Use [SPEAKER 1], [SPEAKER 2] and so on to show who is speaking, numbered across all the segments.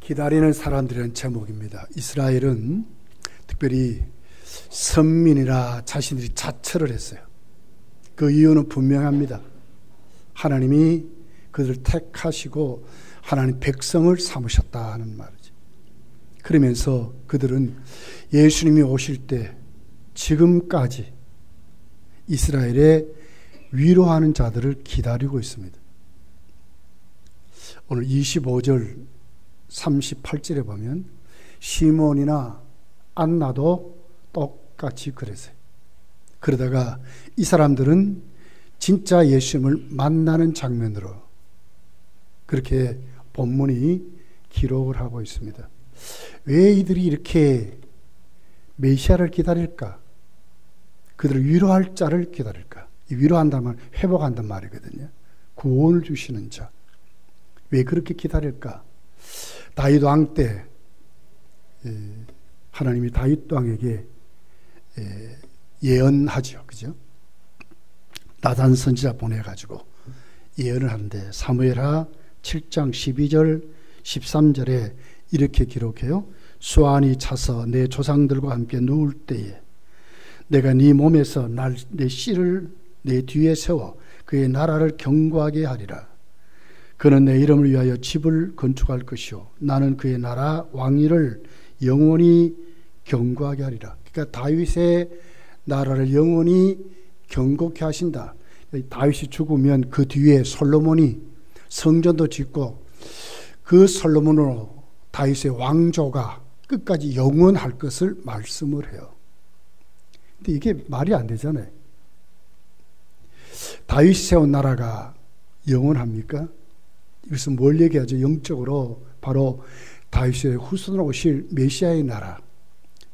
[SPEAKER 1] 기다리는 사람들이라는 제목입니다. 이스라엘은 특별히 선민이라 자신들이 자처를 했어요. 그 이유는 분명합니다. 하나님이 그들을 택하시고 하나님 백성을 삼으셨다는 말이죠. 그러면서 그들은 예수님이 오실 때 지금까지 이스라엘의 위로하는 자들을 기다리고 있습니다. 오늘 25절 38절에 보면 시몬이나 안나도 똑같이 그랬어요. 그러다가 이 사람들은 진짜 예수님을 만나는 장면으로 그렇게 본문이 기록을 하고 있습니다. 왜 이들이 이렇게 메시아를 기다릴까? 그들을 위로할 자를 기다릴까? 이 위로한다는 말, 회복한단 말이거든요. 구원을 주시는 자. 왜 그렇게 기다릴까? 다윗 왕 때 하나님이 다윗 왕에게 예언하죠. 그죠? 나단 선지자 보내가지고 예언을 하는데 사무엘하 7장 12절 13절에 이렇게 기록해요. 수완이 차서 내 조상들과 함께 누울 때에 내가 네 몸에서 내 씨를 내 뒤에 세워 그의 나라를 견고하게 하리라. 그는 내 이름을 위하여 집을 건축할 것이요 나는 그의 나라 왕위를 영원히 견고하게 하리라. 그러니까 다윗의 나라를 영원히 견고케 하신다. 다윗이 죽으면 그 뒤에 솔로몬이 성전도 짓고 그 솔로몬으로 다윗의 왕조가 끝까지 영원할 것을 말씀을 해요. 근데 이게 말이 안 되잖아요. 다윗이 세운 나라가 영원합니까? 이것은 뭘 얘기하죠? 영적으로 바로 다윗의 후손으로 오실 메시아의 나라,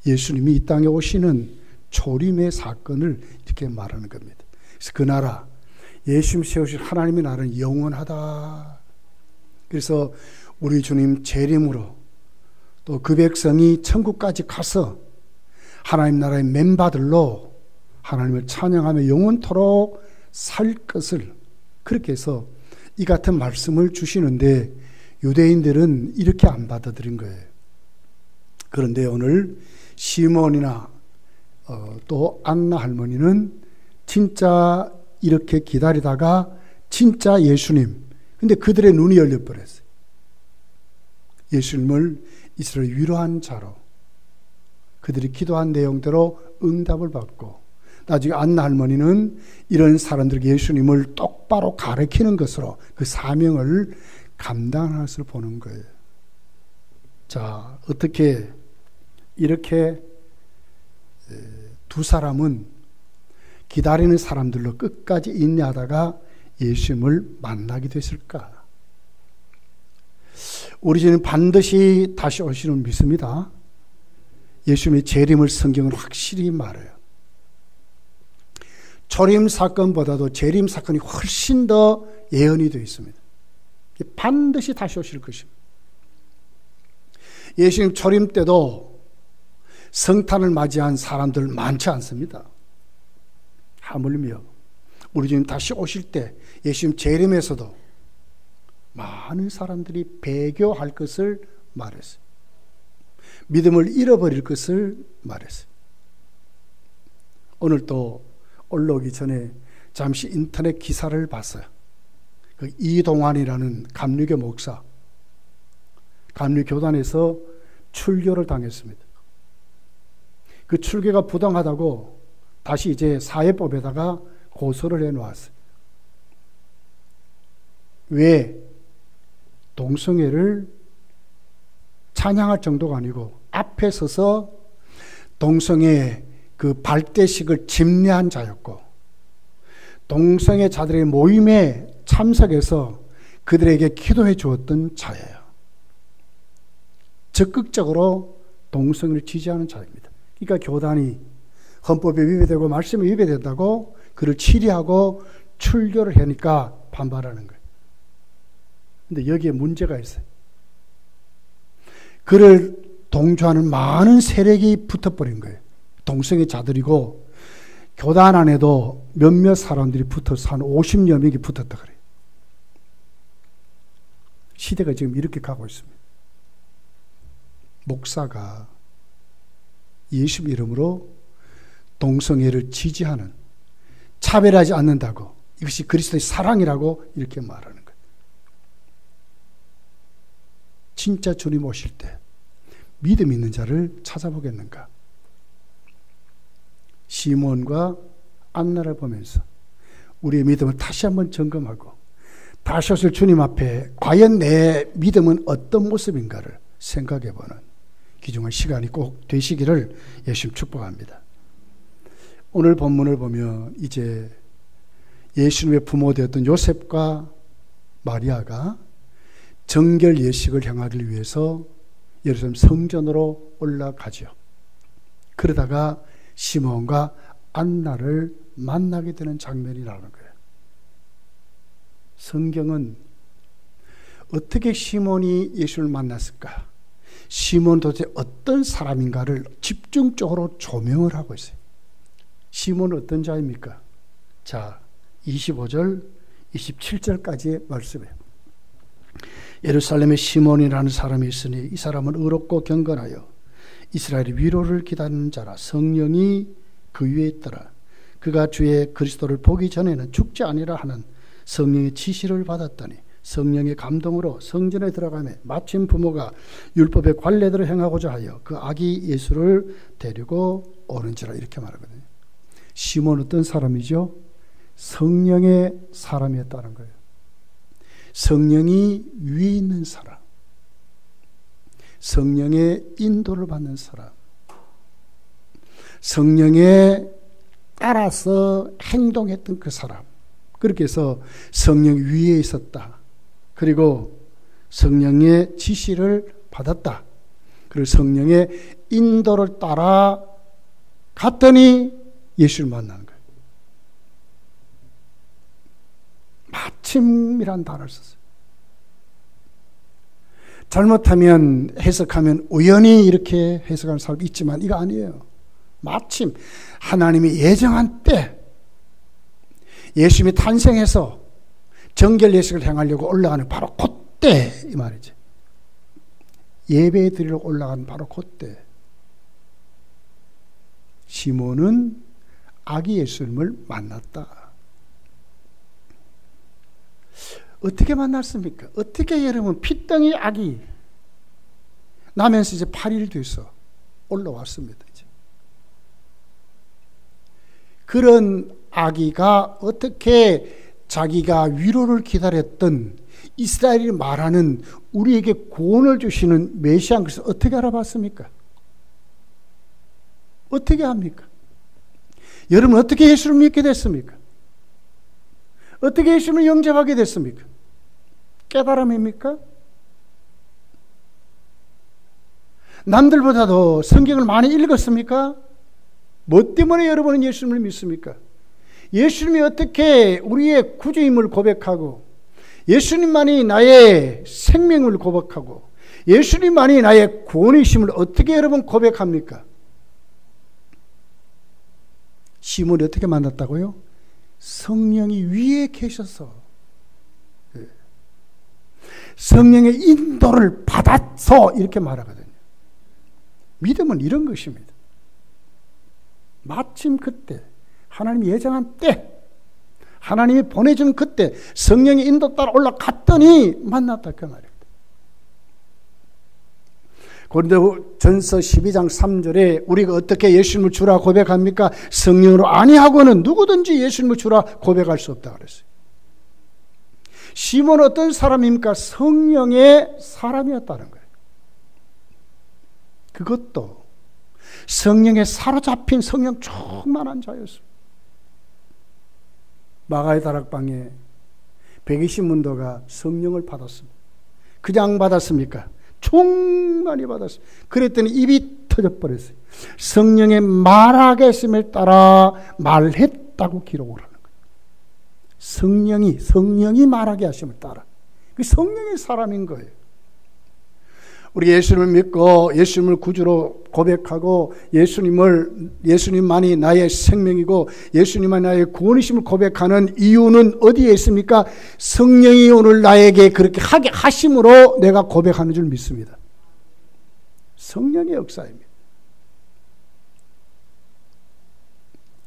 [SPEAKER 1] 예수님이 이 땅에 오시는 초림의 사건을 이렇게 말하는 겁니다. 그래서 그 나라, 예수님 세우실 하나님의 나라는 영원하다. 그래서 우리 주님 재림으로 또 그 백성이 천국까지 가서 하나님 나라의 멤버들로 하나님을 찬양하며 영원토록 살 것을 그렇게 해서 이 같은 말씀을 주시는데 유대인들은 이렇게 안 받아들인 거예요. 그런데 오늘 시몬이나 또 안나 할머니는 진짜 이렇게 기다리다가 진짜 예수님, 근데 그들의 눈이 열려버렸어요. 예수님을 이스라엘 위로한 자로 그들이 기도한 내용대로 응답을 받고 나중에 안나 할머니는 이런 사람들에게 예수님을 똑바로 가르치는 것으로 그 사명을 감당할 것을 보는 거예요. 자, 어떻게 이렇게 두 사람은 기다리는 사람들로 끝까지 인내하다가 예수님을 만나게 됐을까? 우리 주님 반드시 다시 오시는 믿습니다. 예수님의 재림을 성경은 확실히 말해요. 초림 사건보다도 재림 사건이 훨씬 더 예언이 되어 있습니다. 반드시 다시 오실 것입니다. 예수님 초림 때도 성탄을 맞이한 사람들 많지 않습니다. 하물며 우리 주님 다시 오실 때 예수님 재림에서도 많은 사람들이 배교할 것을 말했어요. 믿음을 잃어버릴 것을 말했어요. 오늘 또 올라오기 전에 잠시 인터넷 기사를 봤어요. 그 이동환이라는 감리교 목사, 감리교단에서 출교를 당했습니다. 그 출교가 부당하다고 다시 이제 사회법에다가 고소를 해놓았어요. 왜? 동성애를 찬양할 정도가 아니고 앞에 서서 동성애 그 발대식을 집례한 자였고 동성애 자들의 모임에 참석해서 그들에게 기도해 주었던 자예요. 적극적으로 동성애를 지지하는 자입니다. 그러니까 교단이 헌법에 위배되고 말씀에 위배된다고 그를 치리하고 출교를 하니까 반발하는 거예요. 근데 여기에 문제가 있어요. 그를 동조하는 많은 세력이 붙어버린 거예요. 동성애 자들이고 교단 안에도 몇몇 사람들이 붙어서 한 50여 명이 붙었다 그래요. 시대가 지금 이렇게 가고 있습니다. 목사가 예수 이름으로 동성애를 지지하는, 차별하지 않는다고, 이것이 그리스도의 사랑이라고 이렇게 말하는 거예요. 진짜 주님 오실 때 믿음 있는 자를 찾아보겠는가? 시몬과 안나를 보면서 우리의 믿음을 다시 한번 점검하고 다시 오실 주님 앞에 과연 내 믿음은 어떤 모습인가를 생각해보는 귀중한 시간이 꼭 되시기를 예수님 축복합니다. 오늘 본문을 보면 이제 예수님의 부모 되었던 요셉과 마리아가 정결 예식을 향하기 위해서 예루살렘 성전으로 올라가죠. 그러다가 시몬과 안나를 만나게 되는 장면이 나오는 거예요. 성경은 어떻게 시몬이 예수를 만났을까? 시몬은 도대체 어떤 사람인가를 집중적으로 조명을 하고 있어요. 시몬은 어떤 자입니까? 자, 25절, 27절까지의 말씀이에요. 예루살렘에 시몬이라는 사람이 있으니 이 사람은 의롭고 경건하여 이스라엘의 위로를 기다리는 자라. 성령이 그 위에 있더라. 그가 주의 그리스도를 보기 전에는 죽지 아니라 하는 성령의 지시를 받았더니 성령의 감동으로 성전에 들어가며 마침 부모가 율법의 관례대로 행하고자 하여 그 아기 예수를 데리고 오는지라, 이렇게 말하거든요. 시몬은 어떤 사람이죠? 성령의 사람이었다는 거예요. 성령이 위에 있는 사람, 성령의 인도를 받는 사람, 성령에 따라서 행동했던 그 사람. 그렇게 해서 성령 위에 있었다. 그리고 성령의 지시를 받았다. 그리고 성령의 인도를 따라 갔더니 예수를 만나는 거예요. 마침이란 단어를 썼어요. 잘못하면 해석하면 우연히 이렇게 해석하는 사람도 있지만 이거 아니에요. 마침 하나님이 예정한 때, 예수님이 탄생해서 정결 예식을 행하려고 올라가는 바로 그때 이 말이지. 예배 드리러 올라가는 바로 그때 시몬은 아기 예수님을 만났다. 어떻게 만났습니까? 어떻게 여러분 핏덩이 아기 나면서 이제 8일 돼서 올라왔습니다. 이제. 그런 아기가 어떻게 자기가 위로를 기다렸던 이스라엘이 말하는 우리에게 구원을 주시는 메시아인 것을 어떻게 알아봤습니까? 어떻게 합니까? 여러분 어떻게 예수를 믿게 됐습니까? 어떻게 예수를 영접하게 됐습니까? 깨달음입니까? 남들보다도 성경을 많이 읽었습니까? 뭐 때문에 여러분은 예수님을 믿습니까? 예수님이 어떻게 우리의 구주임을 고백하고 예수님만이 나의 생명을 고백하고 예수님만이 나의 구원이심을 어떻게 여러분 고백합니까? 시몬이 어떻게 만났다고요? 성령이 위에 계셔서 성령의 인도를 받아서 이렇게 말하거든요. 믿음은 이런 것입니다. 마침 그때 하나님이 예정한 때 하나님이 보내준 그때 성령의 인도 따라 올라갔더니 만났다 그 말입니다. 고린도전서 12장 3절에 우리가 어떻게 예수님을 주라 고백합니까? 성령으로 아니하고는 누구든지 예수님을 주라 고백할 수 없다 그랬어요. 시몬은 어떤 사람입니까? 성령의 사람이었다는 거예요. 그것도 성령에 사로잡힌 성령 충만한 자였습니다. 마가의 다락방에 120문도가 성령을 받았습니다. 그냥 받았습니까? 충만히 받았어요. 그랬더니 입이 터져버렸어요. 성령의 말하게 했음에 따라 말했다고 기록을 하는 거예요. 성령이 말하게 하심을 따라. 그 성령의 사람인 거예요. 우리 예수님을 믿고 예수님을 구주로 고백하고 예수님만이 나의 생명이고 예수님만이 나의 구원이심을 고백하는 이유는 어디에 있습니까? 성령이 오늘 나에게 그렇게 하게 하심으로 내가 고백하는 줄 믿습니다. 성령의 역사입니다.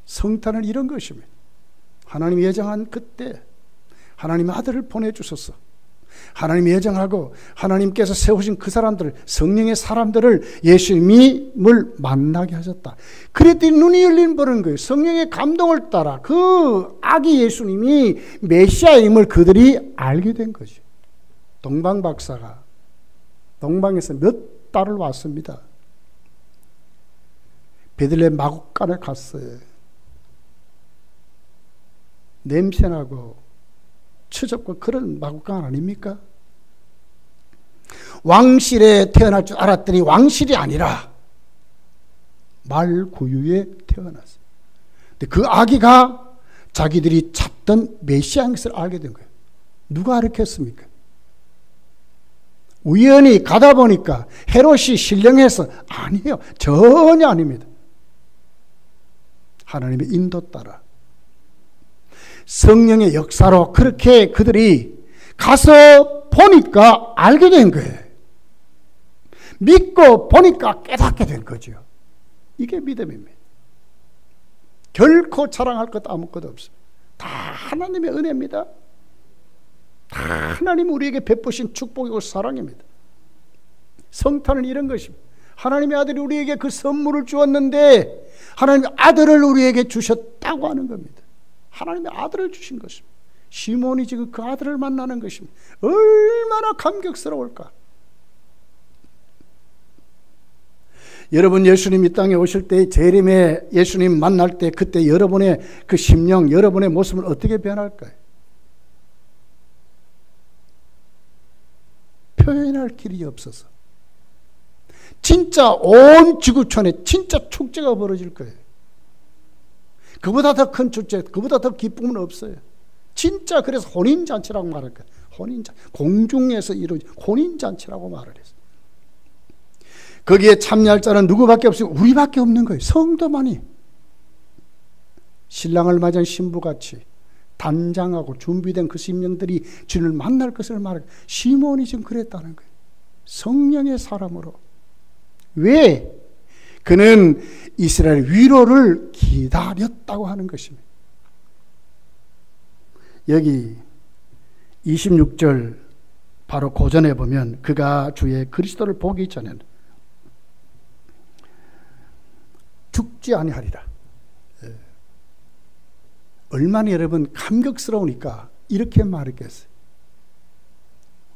[SPEAKER 1] 성탄은 이런 것입니다. 하나님이 예정한 그때 하나님의 아들을 보내주셔서 하나님이 예정하고 하나님께서 세우신 그 사람들, 성령의 사람들을 예수님을 만나게 하셨다. 그랬더니 눈이 열린 버린 거예요. 성령의 감동을 따라 그 아기 예수님이 메시아임을 그들이 알게 된 거죠. 동방 박사가 동방에서 몇 달을 왔습니다. 베들레헴 마구간에 갔어요. 냄새나고 추접고 그런 마구간 아닙니까? 왕실에 태어날 줄 알았더니 왕실이 아니라 말구유에 태어났어요. 근데 그 아기가 자기들이 찾던 메시아인 것을 알게 된 거예요. 누가 가르쳤습니까? 우연히 가다 보니까 헤롯이 신령해서 아니에요. 전혀 아닙니다. 하나님의 인도 따라 성령의 역사로 그렇게 그들이 가서 보니까 알게 된 거예요. 믿고 보니까 깨닫게 된 거죠. 이게 믿음입니다. 결코 자랑할 것 아무것도 없습니다. 다 하나님의 은혜입니다. 다 하나님 우리에게 베푸신 축복이고 사랑입니다. 성탄은 이런 것입니다. 하나님의 아들이 우리에게 그 선물을 주었는데 하나님의 아들을 우리에게 주셨다고 하는 겁니다. 하나님의 아들을 주신 것입니다. 시몬이 지금 그 아들을 만나는 것입니다. 얼마나 감격스러울까. 여러분 예수님 이 땅에 오실 때 재림에 예수님 만날 때 그때 여러분의 그 심령, 여러분의 모습은 어떻게 변할까요? 표현할 길이 없어서 진짜 온 지구촌에 진짜 축제가 벌어질 거예요. 그보다 더 큰 축제, 그보다 더 기쁨은 없어요. 진짜 그래서 혼인잔치라고 말할 거예요. 혼인잔치, 공중에서 이루어진 혼인잔치라고 말을 했어요. 거기에 참여할 자는 누구밖에 없어요? 우리밖에 없는 거예요. 성도만이. 신랑을 맞은 신부같이 단장하고 준비된 그 심령들이 주님을 만날 것을 말해요. 시몬이 지금 그랬다는 거예요. 성령의 사람으로. 왜? 그는 이스라엘 위로를 기다렸다고 하는 것입니다. 여기 26절 바로 고전에 보면 그가 주의 그리스도를 보기 전에는 죽지 아니하리라. 얼마나 여러분 감격스러우니까 이렇게 말했겠어요.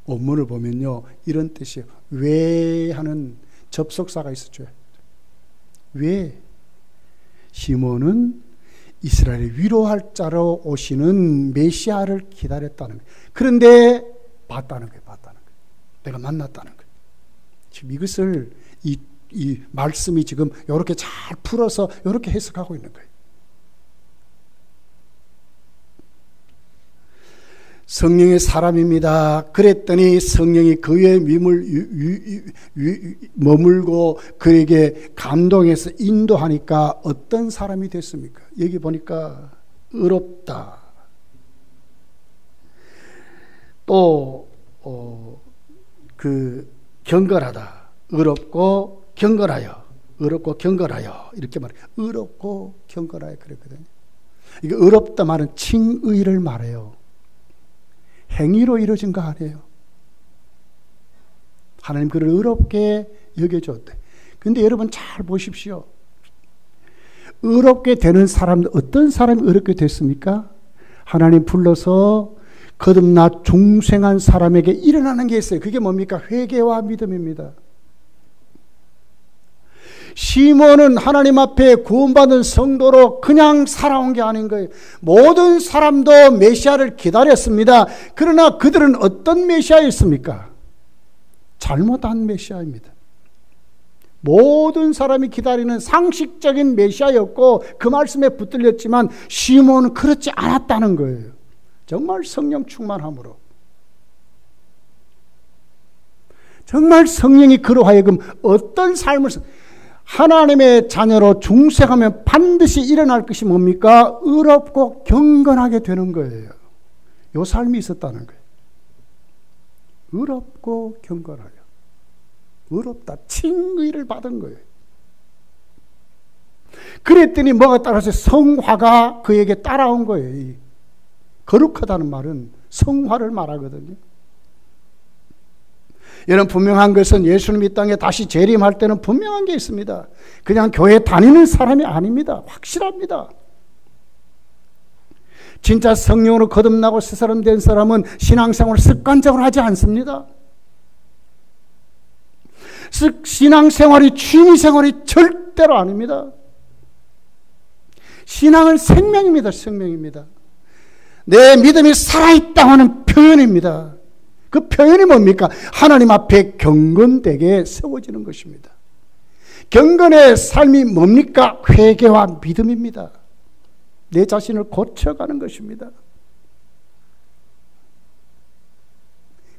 [SPEAKER 1] 원문을 보면요 이런 뜻이에요. 왜 하는 접속사가 있었죠. 왜? 시몬은 이스라엘을 위로할 자로 오시는 메시아를 기다렸다는 거예요. 그런데 봤다는 거예요. 봤다는 거예요. 내가 만났다는 거예요. 지금 이것을 이 말씀이 지금 이렇게 잘 풀어서 이렇게 해석하고 있는 거예요. 성령의 사람입니다. 그랬더니 성령이 그의 머물고 그에게 감동해서 인도하니까 어떤 사람이 됐습니까? 여기 보니까 의롭다. 또 경건하다. 의롭고 경건하여. 의롭고 경건하여. 이렇게 말해요. 의롭고 경건하여 그랬거든요. 이게 의롭다 말은 칭의를 말해요. 행위로 이루어진 거 아니에요. 하나님 그를 의롭게 여겨줬대. 근데 여러분 잘 보십시오. 의롭게 되는 사람들, 어떤 사람이 의롭게 됐습니까? 하나님 불러서 거듭나 중생한 사람에게 일어나는 게 있어요. 그게 뭡니까? 회개와 믿음입니다. 시몬은 하나님 앞에 구원받은 성도로 그냥 살아온 게 아닌 거예요. 모든 사람도 메시아를 기다렸습니다. 그러나 그들은 어떤 메시아였습니까? 잘못한 메시아입니다. 모든 사람이 기다리는 상식적인 메시아였고 그 말씀에 붙들렸지만 시몬은 그렇지 않았다는 거예요. 정말 성령 충만함으로. 정말 성령이 그로 하여금 어떤 삶을 하나님의 자녀로 중생하면 반드시 일어날 것이 뭡니까? 의롭고 경건하게 되는 거예요. 이 삶이 있었다는 거예요. 의롭고 경건하여. 의롭다. 칭의를 받은 거예요. 그랬더니 뭐가 따라서 성화가 그에게 따라온 거예요. 거룩하다는 말은 성화를 말하거든요. 여러분, 분명한 것은 예수님 이 땅에 다시 재림할 때는 분명한 게 있습니다. 그냥 교회 다니는 사람이 아닙니다. 확실합니다. 진짜 성령으로 거듭나고 새 사람 된 사람은 신앙생활을 습관적으로 하지 않습니다. 신앙생활이 취미생활이 절대로 아닙니다. 신앙은 생명입니다. 생명입니다. 내 믿음이 살아있다고 하는 표현입니다. 그 표현이 뭡니까? 하나님 앞에 경건되게 세워지는 것입니다. 경건의 삶이 뭡니까? 회개와 믿음입니다. 내 자신을 고쳐가는 것입니다.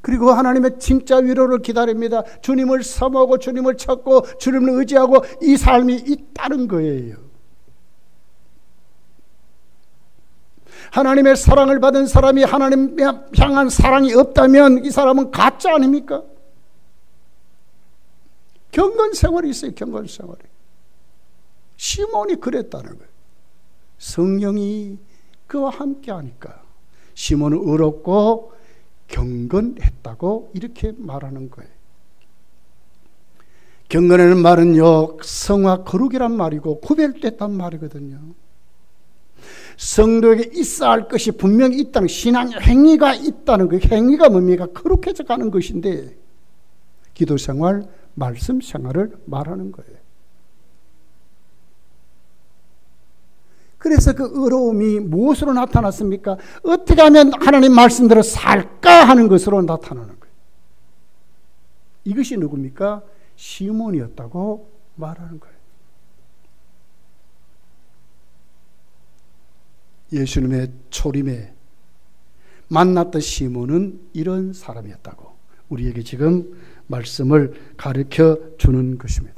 [SPEAKER 1] 그리고 하나님의 진짜 위로를 기다립니다. 주님을 사모하고 주님을 찾고 주님을 의지하고 이 삶이 있다는 거예요. 하나님의 사랑을 받은 사람이 하나님 향한 사랑이 없다면 이 사람은 가짜 아닙니까? 경건생활이 있어요. 경건생활이. 시몬이 그랬다는 거예요. 성령이 그와 함께 하니까 시몬은 의롭고 경건했다고 이렇게 말하는 거예요. 경건이라는 말은요, 성화 거룩이란 말이고 구별됐단 말이거든요. 성도에게 있어야 할 것이 분명히 있다는, 신앙 행위가 있다는 그 행위가 뭡니까? 거룩해져 가는 것인데 기도생활, 말씀생활을 말하는 거예요. 그래서 그 의로움이 무엇으로 나타났습니까? 어떻게 하면 하나님 말씀대로 살까 하는 것으로 나타나는 거예요. 이것이 누굽니까? 시몬이었다고 말하는 거예요. 예수님의 초림에 만났던 시몬은 이런 사람이었다고 우리에게 지금 말씀을 가르쳐 주는 것입니다.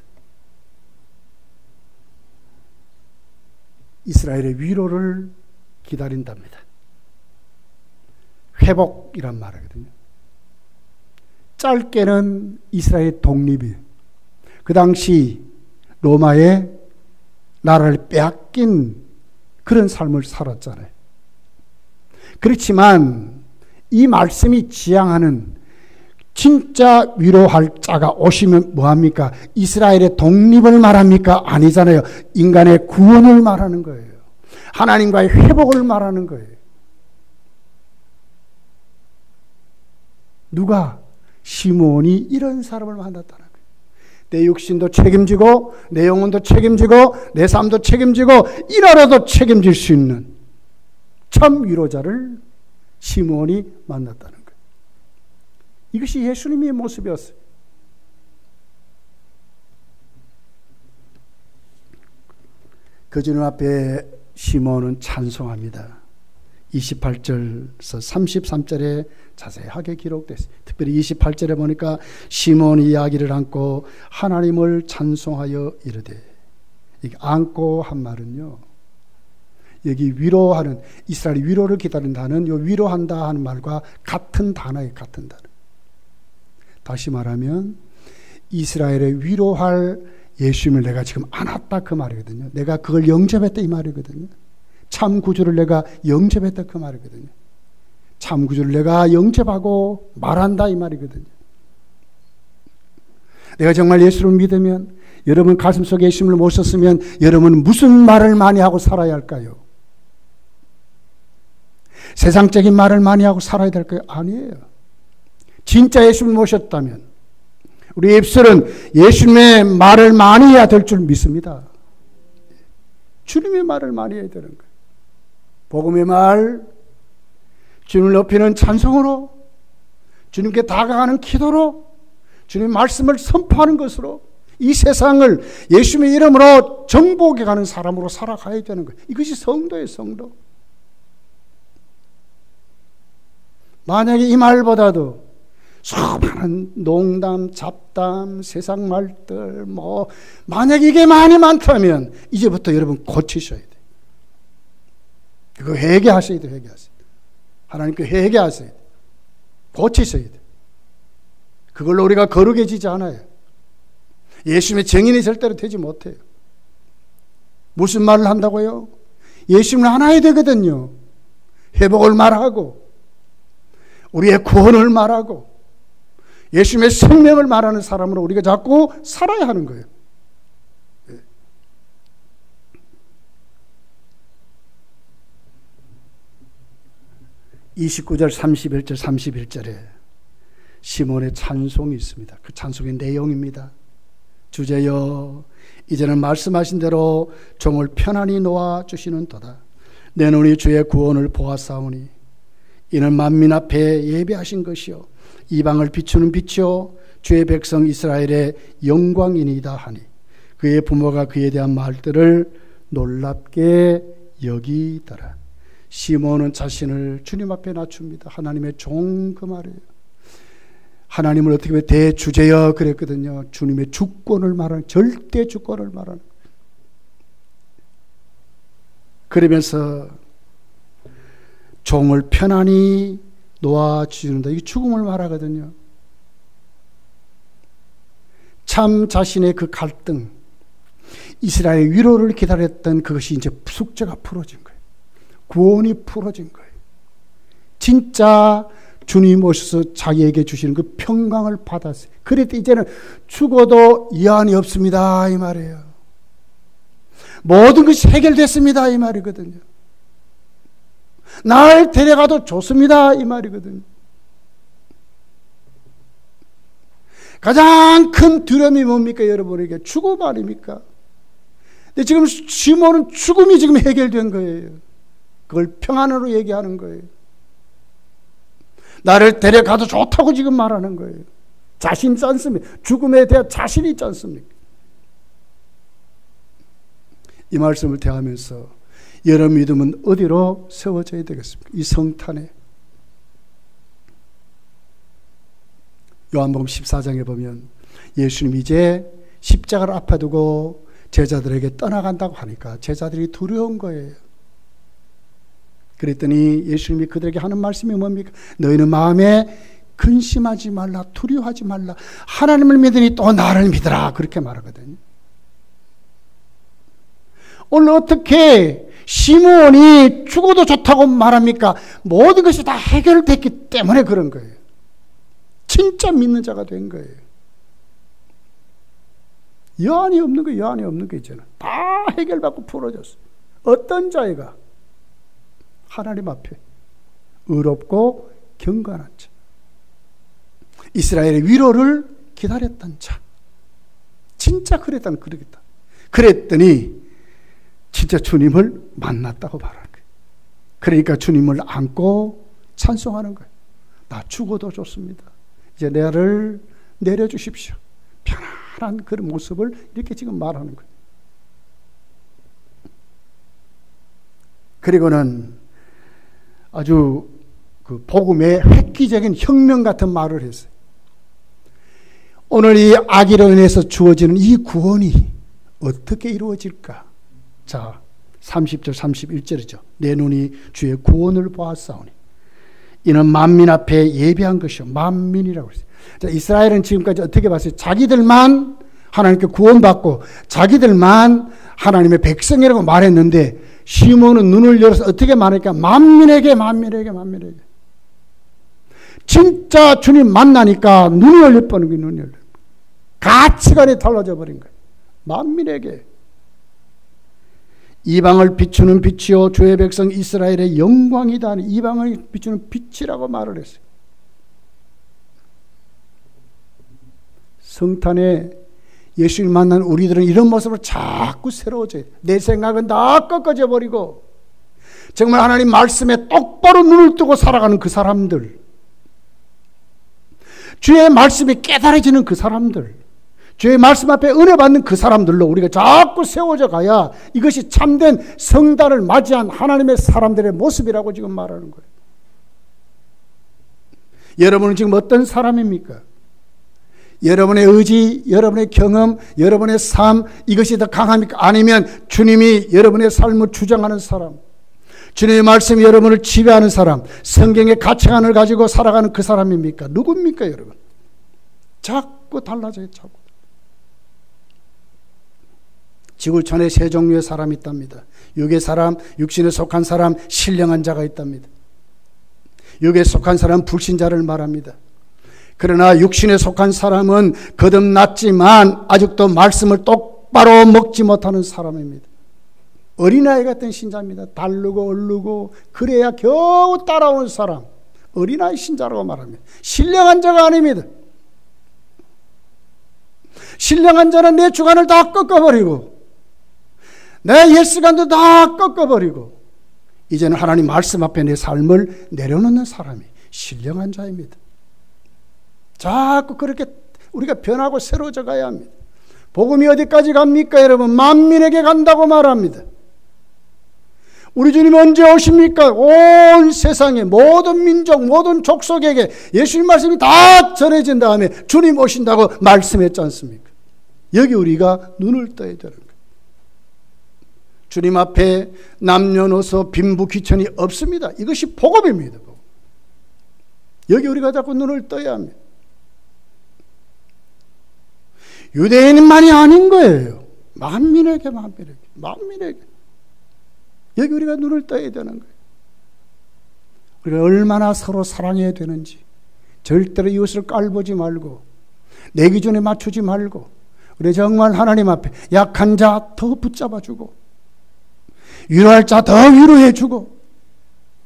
[SPEAKER 1] 이스라엘의 위로를 기다린답니다. 회복이란 말이거든요. 짧게는 이스라엘 독립이, 그 당시 로마의 나라를 빼앗긴 그런 삶을 살았잖아요. 그렇지만 이 말씀이 지향하는 진짜 위로할 자가 오시면 뭐합니까? 이스라엘의 독립을 말합니까? 아니잖아요. 인간의 구원을 말하는 거예요. 하나님과의 회복을 말하는 거예요. 누가? 시몬이 이런 사람을 만났다는 거예요. 내 육신도 책임지고 내 영혼도 책임지고 내 삶도 책임지고 이 나라도 책임질 수 있는 참 위로자를 시몬이 만났다는 거예요. 이것이 예수님의 모습이었어요. 그 주님 앞에 시몬은 찬송합니다. 28절에서 33절에 자세하게 기록됐어요. 특별히 28절에 보니까 시몬이 이야기를 안고 하나님을 찬송하여 이르되, 이게 안고 한 말은요, 여기 위로하는, 이스라엘이 위로를 기다린다는 요 위로한다 하는 말과 같은 단어예요. 같은 단어. 다시 말하면 이스라엘의 위로할 예수님을 내가 지금 안았다 그 말이거든요. 내가 그걸 영접했다 이 말이거든요. 참 구주를 내가 영접했다 그 말이거든요. 참 구주를 내가 영접하고 말한다 이 말이거든요. 내가 정말 예수를 믿으면, 여러분 가슴속에 예수님을 모셨으면 여러분은 무슨 말을 많이 하고 살아야 할까요? 세상적인 말을 많이 하고 살아야 될까요? 아니에요. 진짜 예수님을 모셨다면 우리 입술은 예수님의 말을 많이 해야 될 줄 믿습니다. 주님의 말을 많이 해야 되는 거예요. 복음의 말, 주님을 높이는 찬송으로, 주님께 다가가는 기도로, 주님의 말씀을 선포하는 것으로 이 세상을 예수님의 이름으로 정복해 가는 사람으로 살아가야 되는 거예요. 이것이 성도예요, 성도. 만약에 이 말보다도 수많은 농담, 잡담, 세상 말들, 만약에 이게 많이 많다면 이제부터 여러분 고치셔야 돼요. 그거 회개하셔야 돼요, 회개하셔야 돼요. 하나님께 회개하셔야 돼요. 고치셔야 돼요. 그걸로 우리가 거룩해지지 않아요. 예수님의 증인이 절대로 되지 못해요. 무슨 말을 한다고요? 예수님을 알아야 되거든요. 회복을 말하고 우리의 구원을 말하고 예수님의 생명을 말하는 사람으로 우리가 자꾸 살아야 하는 거예요. 29절, 31절, 31절에 시몬의 찬송이 있습니다. 그 찬송의 내용입니다. 주제여, 이제는 말씀하신 대로 종을 편안히 놓아 주시는도다. 내 눈이 주의 구원을 보았사오니 이는 만민 앞에 예비하신 것이요 이방을 비추는 빛이요 주의 백성 이스라엘의 영광이니이다 하니 그의 부모가 그에 대한 말들을 놀랍게 여기더라. 시몬은 자신을 주님 앞에 낮춥니다. 하나님의 종 그 말이에요. 하나님을 어떻게 보면 대주제여 그랬거든요. 주님의 주권을 말하는, 절대 주권을 말하는. 그러면서 종을 편안히 놓아주는다. 이 죽음을 말하거든요. 참 자신의 그 갈등, 이스라엘 위로를 기다렸던 그것이 이제 숙제가 풀어진 거예요. 구원이 풀어진 거예요. 진짜 주님 오셔서 자기에게 주시는 그 평강을 받았어요. 그래도 이제는 죽어도 이한이 없습니다 이 말이에요. 모든 것이 해결됐습니다 이 말이거든요. 날 데려가도 좋습니다 이 말이거든요. 가장 큰 두려움이 뭡니까 여러분에게? 죽음 아닙니까? 근데 지금 시몬은 죽음이 지금 해결된 거예요. 그걸 평안으로 얘기하는 거예요. 나를 데려가도 좋다고 지금 말하는 거예요. 자신 있지 않습니까? 죽음에 대한 자신이 있지 않습니까? 이 말씀을 대하면서 여러분 믿음은 어디로 세워져야 되겠습니까? 이 성탄에. 요한복음 14장에 보면 예수님이 이제 십자가를 앞에 두고 제자들에게 떠나간다고 하니까 제자들이 두려운 거예요. 그랬더니 예수님이 그들에게 하는 말씀이 뭡니까? 너희는 마음에 근심하지 말라, 두려워하지 말라. 하나님을 믿으니 또 나를 믿으라. 그렇게 말하거든요. 오늘 어떻게 시몬이 죽어도 좋다고 말합니까? 모든 것이 다 해결됐기 때문에 그런 거예요. 진짜 믿는 자가 된 거예요. 여한이 없는 거예요. 여한이 없는 거 이제는. 다 해결받고 풀어졌어요. 어떤 자애가? 하나님 앞에 의롭고 경건한 자, 이스라엘의 위로를 기다렸던 자, 진짜 그랬다는 그러겠다. 그랬더니 진짜 주님을 만났다고 말하는 거예요. 그러니까 주님을 안고 찬송하는 거예요. 나 죽어도 좋습니다. 이제 나를 내려주십시오. 편안한 그런 모습을 이렇게 지금 말하는 거예요. 그리고는 아주 그 복음의 획기적인 혁명 같은 말을 했어요. 오늘 이 아기로 인해서 주어지는 이 구원이 어떻게 이루어질까? 자, 30절 31절이죠. 내 눈이 주의 구원을 보았사오니 이는 만민 앞에 예비한 것이요. 만민이라고 했어요. 자, 이스라엘은 지금까지 어떻게 봤어요? 자기들만 하나님께 구원받고 자기들만 하나님의 백성이라고 말했는데 시몬은 눈을 열어서 어떻게 말하니까 만민에게 진짜 주님 만나니까 눈이 열릴 뻔한 거예요. 눈이 열려. 가치관이 달라져 버린 거예요. 만민에게 이방을 비추는 빛이요 주의 백성 이스라엘의 영광이다. 이방을 비추는 빛이라고 말을 했어요. 성탄에 예수를 만난 우리들은 이런 모습으로 자꾸 새로워져요. 내 생각은 다 꺾어져 버리고 정말 하나님 말씀에 똑바로 눈을 뜨고 살아가는 그 사람들, 주의 말씀이 깨달아지는 그 사람들, 주의 말씀 앞에 은혜 받는 그 사람들로 우리가 자꾸 세워져 가야 이것이 참된 성단을 맞이한 하나님의 사람들의 모습이라고 지금 말하는 거예요. 여러분은 지금 어떤 사람입니까? 여러분의 의지, 여러분의 경험, 여러분의 삶, 이것이 더 강합니까? 아니면 주님이 여러분의 삶을 주장하는 사람, 주님의 말씀이 여러분을 지배하는 사람, 성경의 가치관을 가지고 살아가는 그 사람입니까? 누굽니까 여러분? 자꾸 달라져요. 자꾸. 지구촌에 세 종류의 사람이 있답니다. 육의 사람, 육신에 속한 사람, 신령한 자가 있답니다. 육에 속한 사람은 불신자를 말합니다. 그러나 육신에 속한 사람은 거듭났지만 아직도 말씀을 똑바로 먹지 못하는 사람입니다. 어린아이 같은 신자입니다. 다르고 얼르고 그래야 겨우 따라오는 사람, 어린아이 신자라고 말합니다. 신령한 자가 아닙니다. 신령한 자는 내 주관을 다 꺾어버리고 내 옛 시간도 다 꺾어버리고 이제는 하나님 말씀 앞에 내 삶을 내려놓는 사람이 신령한 자입니다. 자꾸 그렇게 우리가 변하고 새로워져 가야 합니다. 복음이 어디까지 갑니까 여러분? 만민에게 간다고 말합니다. 우리 주님 언제 오십니까? 온 세상의 모든 민족, 모든 족속에게 예수님 말씀이 다 전해진 다음에 주님 오신다고 말씀했지 않습니까? 여기 우리가 눈을 떠야 되는 거예요. 주님 앞에 남녀노소 빈부귀천이 없습니다. 이것이 복음입니다. 여기 우리가 자꾸 눈을 떠야 합니다. 유대인만이 아닌 거예요. 만민에게. 여기 우리가 눈을 떠야 되는 거예요. 우리가 얼마나 서로 사랑해야 되는지 절대로 이웃을 깔보지 말고 내 기준에 맞추지 말고 우리 정말 하나님 앞에 약한 자 더 붙잡아주고 위로할 자 더 위로해주고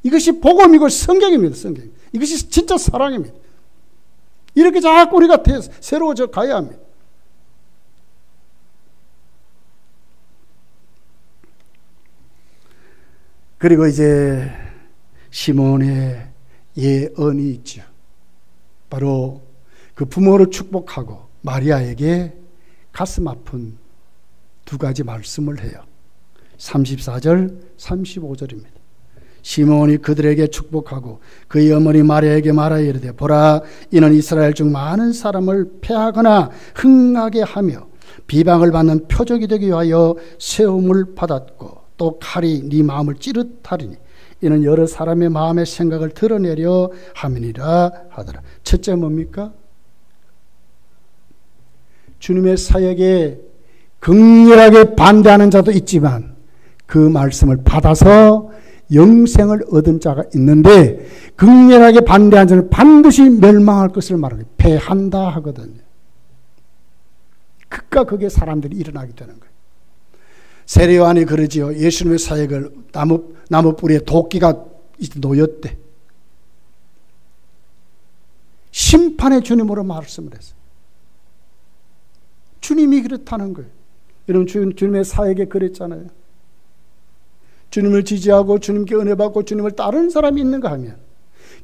[SPEAKER 1] 이것이 복음이고 성경입니다. 성경. 이것이 진짜 사랑입니다. 이렇게 자꾸 우리가 새로워져 가야 합니다. 그리고 이제 시몬의 예언이 있죠. 바로 그 부모를 축복하고 마리아에게 가슴 아픈 두 가지 말씀을 해요. 34절, 35절입니다. 시몬이 그들에게 축복하고 그의 어머니 마리아에게 말하여 이르되 보라 이는 이스라엘 중 많은 사람을 패하거나 흥하게 하며 비방을 받는 표적이 되기 위하여 세움을 받았고 또 칼이 네 마음을 찌릿하리니 이는 여러 사람의 마음의 생각을 드러내려 함이니라 하더라. 첫째 뭡니까? 주님의 사역에 극렬하게 반대하는 자도 있지만 그 말씀을 받아서 영생을 얻은 자가 있는데 극렬하게 반대하는 자는 반드시 멸망할 것을 말합니다. 패한다 하거든요. 극과 극의 사람들이 일어나게 되는 거예요. 세례요한이 그러지요. 예수님의 사역을 나무 뿌리에 도끼가 놓였대. 심판의 주님으로 말씀을 했어요. 주님이 그렇다는 거예요. 여러분 주님의 사역에 그랬잖아요. 주님을 지지하고 주님께 은혜 받고 주님을 따르는 사람이 있는가 하면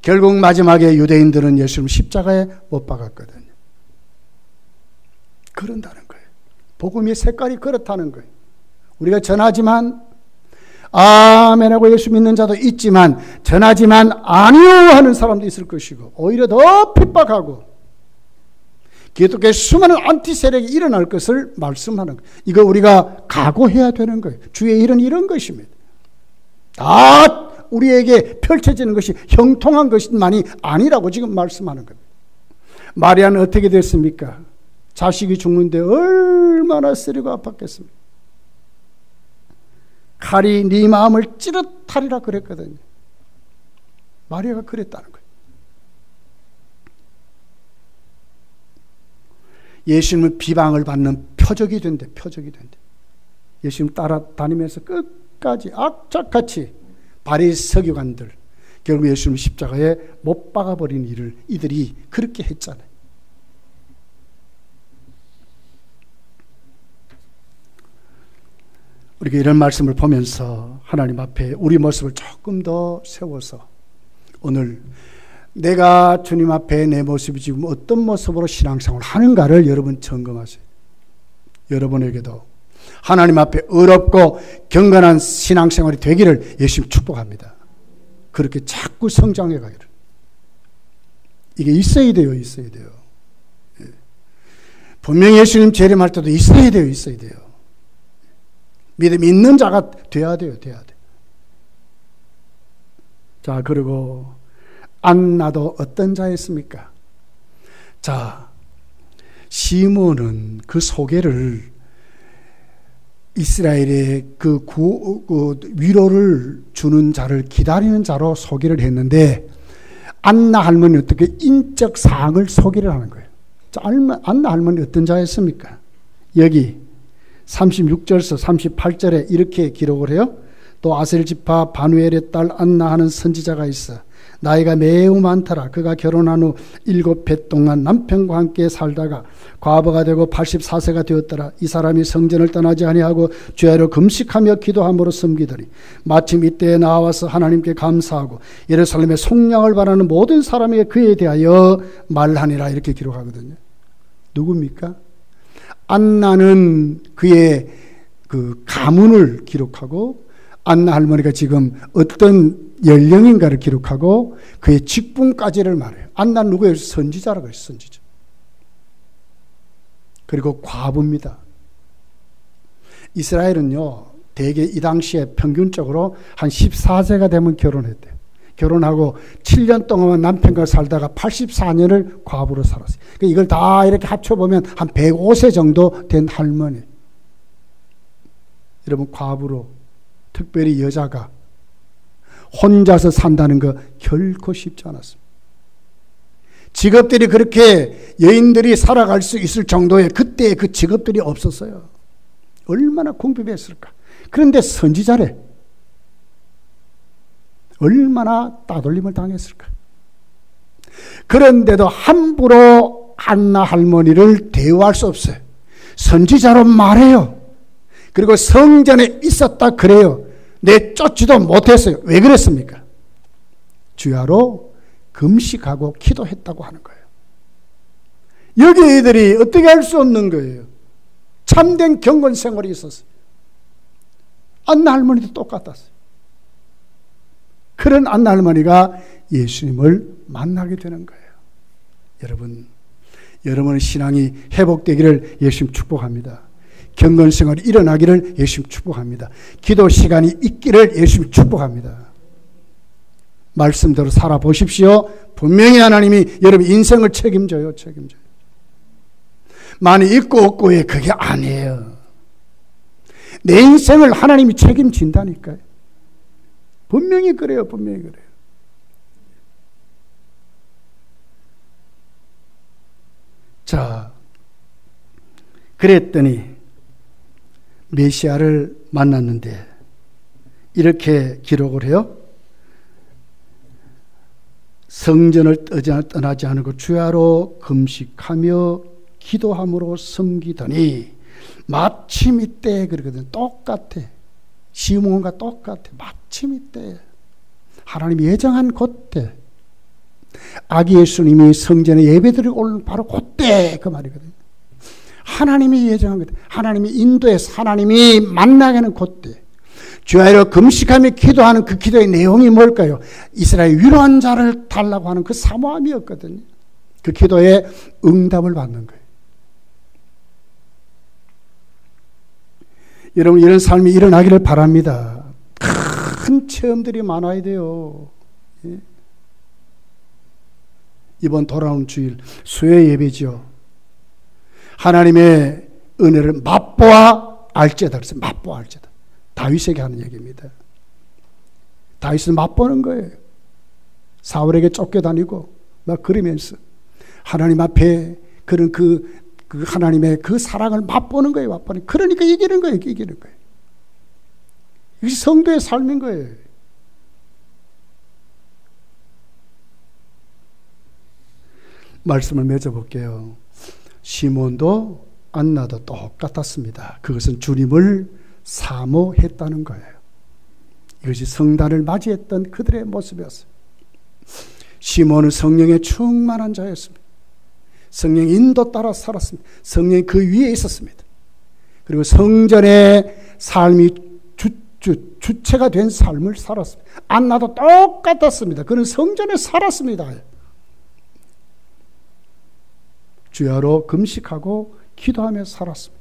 [SPEAKER 1] 결국 마지막에 유대인들은 예수님 십자가에 못 박았거든요. 그런다는 거예요. 복음의 색깔이 그렇다는 거예요. 우리가 전하지만 아멘하고 예수 믿는 자도 있지만 전하지만 아니요 하는 사람도 있을 것이고 오히려 더 핍박하고 기독교의 수많은 안티 세력이 일어날 것을 말씀하는 거예요. 이거 우리가 각오해야 되는 거예요. 주의 일은 이런 것입니다. 다 우리에게 펼쳐지는 것이 형통한 것만이 아니라고 지금 말씀하는 겁니다. 마리아는 어떻게 됐습니까? 자식이 죽는데 얼마나 쓰리고 아팠겠습니까? 칼이 네 마음을 찌릿하리라 그랬거든요. 마리아가 그랬다는 거예요. 예수님은 비방을 받는 표적이 된대. 예수님 따라다니면서 끝까지 악착같이 바리새교관들 결국 예수님 십자가에 못 박아버린 일을 이들이 그렇게 했잖아요. 우리가 이런 말씀을 보면서 하나님 앞에 우리 모습을 조금 더 세워서 오늘 내가 주님 앞에 내 모습이 지금 어떤 모습으로 신앙생활을 하는가를 여러분 점검하세요. 여러분에게도 하나님 앞에 의롭고 경건한 신앙생활이 되기를 예수님 축복합니다. 그렇게 자꾸 성장해 가기를. 이게 있어야 돼요. 예. 분명히 예수님 재림할 때도 있어야 돼요. 믿음이 있는 자가 돼야 돼요. 자, 그리고 안나도 어떤 자였습니까? 자, 시몬은 그 소개를 이스라엘의 그 위로를 주는 자를 기다리는 자로 소개를 했는데 안나 할머니 어떻게 인적 사항을 소개를 하는 거예요. 자, 안나 할머니 어떤 자였습니까? 여기 36절에서 38절에 이렇게 기록을 해요. 또 아셀 지파 바누엘의 딸 안나 하는 선지자가 있어. 나이가 매우 많더라. 그가 결혼한 후 7해 동안 남편과 함께 살다가 과부가 되고 84세가 되었더라. 이 사람이 성전을 떠나지 아니하고 주야로 금식하며 기도함으로 섬기더니 마침 이때에 나와서 하나님께 감사하고 예루살렘의 속량을 바라는 모든 사람에게 그에 대하여 말하니라. 이렇게 기록하거든요. 누굽니까? 안나는 그의 그 가문을 기록하고 안나 할머니가 지금 어떤 연령인가를 기록하고 그의 직분까지를 말해요. 안나는 누구예요? 선지자라고 해요. 선지자. 그리고 과부입니다. 이스라엘은요, 대개 이 당시에 평균적으로 한 14세가 되면 결혼했대요. 결혼하고 7년 동안 남편과 살다가 84년을 과부로 살았어요. 그러니까 이걸 다 이렇게 합쳐보면 한 105세 정도 된 할머니. 여러분, 과부로, 특별히 여자가 혼자서 산다는 거 결코 쉽지 않았습니다. 직업들이 그렇게 여인들이 살아갈 수 있을 정도의 그때의 그 직업들이 없었어요. 얼마나 궁핍했을까. 그런데 선지자래. 얼마나 따돌림을 당했을까. 그런데도 함부로 안나 할머니를 대우할 수 없어요. 선지자로 말해요. 그리고 성전에 있었다 그래요. 내쫓지도 못했어요. 왜 그랬습니까? 주야로 금식하고 기도했다고 하는 거예요. 여기 애들이 어떻게 할 수 없는 거예요. 참된 경건 생활이 있었어요. 안나 할머니도 똑같았어요. 그런 안나 할머니가 예수님을 만나게 되는 거예요. 여러분의 신앙이 회복되기를 예수님 축복합니다. 경건생활이 일어나기를 예수님 축복합니다. 기도 시간이 있기를 예수님 축복합니다. 말씀대로 살아보십시오. 분명히 하나님이 여러분 인생을 책임져요. 많이 있고 없고의 그게 아니에요. 내 인생을 하나님이 책임진다니까요. 분명히 그래요. 자, 그랬더니 메시아를 만났는데 이렇게 기록을 해요. 성전을 떠나지 않고 주야로 금식하며 기도함으로 섬기더니 마침 이때 그러거든. 똑같아. 시몬과 똑같아. 마침 이때 하나님이 예정한 그때 아기 예수님이 성전에 예배드리고 오는 바로 그때 그 말이거든요. 하나님이 예정한 것, 하나님이 인도해서 하나님이 만나게 하는 그때 주야로 금식하며 기도하는 그 기도의 내용이 뭘까요? 이스라엘 위로한 자를 달라고 하는 그 사모함이었거든요. 그 기도에 응답을 받는 거예요. 여러분, 이런 삶이 일어나기를 바랍니다. 큰 체험들이 많아야 돼요. 이번 돌아온 주일 수요 예배죠. 하나님의 은혜를 맛보아 알지어다 그랬어요. 맛보아 알지어다. 다윗에게 하는 얘기입니다. 다윗은 맛보는 거예요. 사울에게 쫓겨다니고 막 그러면서 하나님 앞에 그런 그 하나님의 그 사랑을 맛보는 거예요. 맛보는. 그러니까 이기는 거예요. 이것이 성도의 삶인 거예요. 말씀을 맺어볼게요. 시몬도 안나도 똑같았습니다. 그것은 주님을 사모했다는 거예요. 이것이 성단을 맞이했던 그들의 모습이었어요. 시몬은 성령에 충만한 자였습니다. 성령 인도 따라 살았습니다. 성령이 그 위에 있었습니다. 그리고 성전의 삶이 주체가 된 삶을 살았습니다. 안나도 똑같았습니다. 그는 성전에 살았습니다. 주야로 금식하고 기도하며 살았습니다.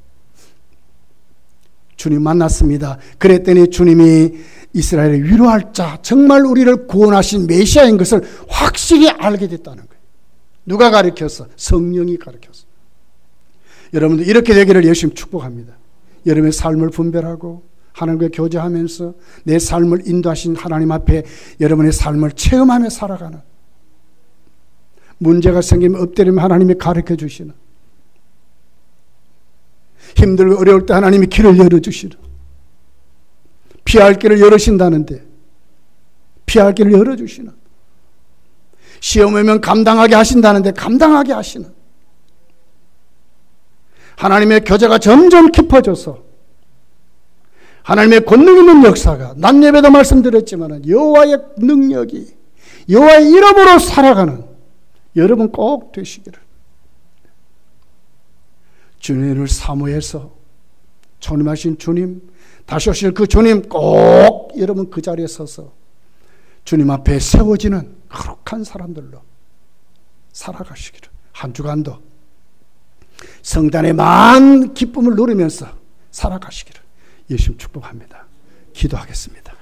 [SPEAKER 1] 주님 만났습니다. 그랬더니 주님이 이스라엘을 위로할 자, 정말 우리를 구원하신 메시아인 것을 확실히 알게 됐다는 거예요. 누가 가르쳤어? 성령이 가르쳤어. 여러분들 이렇게 되기를 예수님 축복합니다. 여러분의 삶을 분별하고 하나님과 교제하면서 내 삶을 인도하신 하나님 앞에 여러분의 삶을 체험하며 살아가는, 문제가 생기면 엎드리면 하나님이 가르쳐 주시는, 힘들고 어려울 때 하나님이 길을 열어주시는, 피할 길을 열으신다는데 피할 길을 열어주시는, 시험 오면 감당하게 하신다는데 감당하게 하시는, 하나님의 교제가 점점 깊어져서 하나님의 권능 있는 역사가, 난 예배도 말씀드렸지만 여호와의 능력이, 여호와의 이름으로 살아가는 여러분 꼭 되시기를. 주님을 사모해서 존귀하신 주님, 다시 오실 그 주님 꼭 여러분 그 자리에 서서 주님 앞에 세워지는 거룩한 사람들로 살아가시기를, 한 주간도 성단의 많은 기쁨을 누리면서 살아가시기를 예수님 축복합니다. 기도하겠습니다.